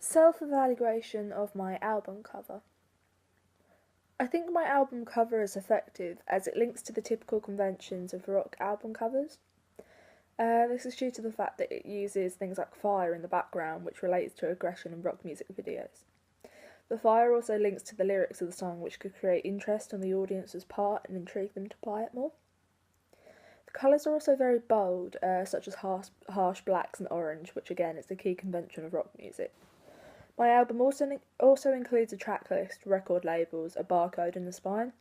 Self-evaluation of my album cover. I think my album cover is effective as it links to the typical conventions of rock album covers. This is due to the fact that it uses things like fire in the background, which relates to aggression in rock music videos. The fire also links to the lyrics of the song, which could create interest on the audience's part and intrigue them to buy it more. The colours are also very bold, such as harsh blacks and orange, which again is the key convention of rock music. My album also includes a track list, record labels, a barcode and a spine.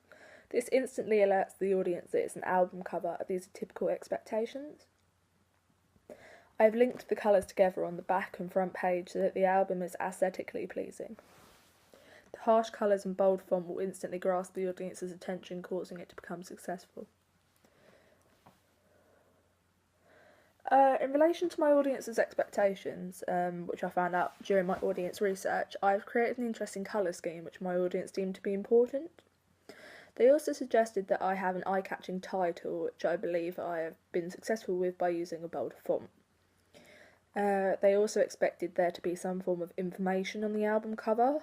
This instantly alerts the audience that it's an album cover, and these are typical expectations. I have linked the colours together on the back and front page so that the album is aesthetically pleasing. The harsh colours and bold font will instantly grasp the audience's attention, causing it to become successful. In relation to my audience's expectations, which I found out during my audience research, I've created an interesting colour scheme which my audience deemed to be important. They also suggested that I have an eye-catching title, which I believe I have been successful with by using a bold font. They also expected there to be some form of information on the album cover.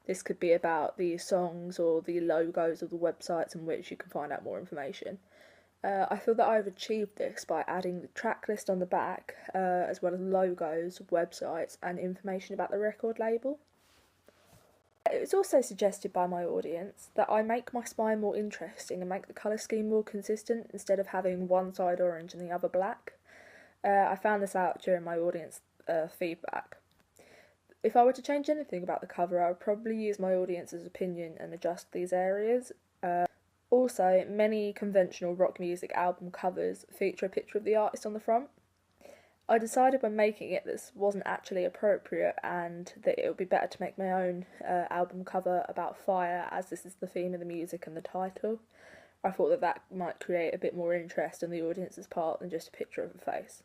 This could be about the songs or the logos of the websites in which you can find out more information. I feel that I've achieved this by adding the track list on the back, as well as logos, websites, and information about the record label. It was also suggested by my audience that I make my spine more interesting and make the colour scheme more consistent instead of having one side orange and the other black. I found this out during my audience feedback. If I were to change anything about the cover, I would probably use my audience's opinion and adjust these areas. Also, many conventional rock music album covers feature a picture of the artist on the front. I decided when making it this wasn't actually appropriate and that it would be better to make my own album cover about fire, as this is the theme of the music and the title. I thought that might create a bit more interest on the audience's part than just a picture of a face.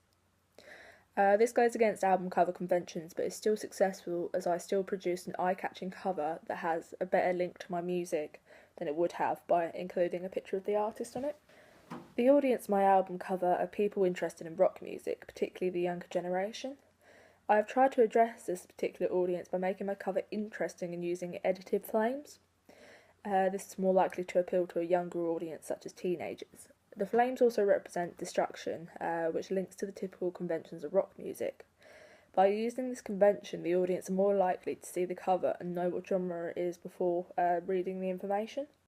This goes against album cover conventions, but is still successful as I still produced an eye-catching cover that has a better link to my music than it would have by including a picture of the artist on it. The audience my album cover are people interested in rock music, particularly the younger generation. I have tried to address this particular audience by making my cover interesting and using edited flames. This is more likely to appeal to a younger audience such as teenagers. The flames also represent destruction, which links to the typical conventions of rock music. By using this convention, the audience are more likely to see the cover and know what genre it is before reading the information.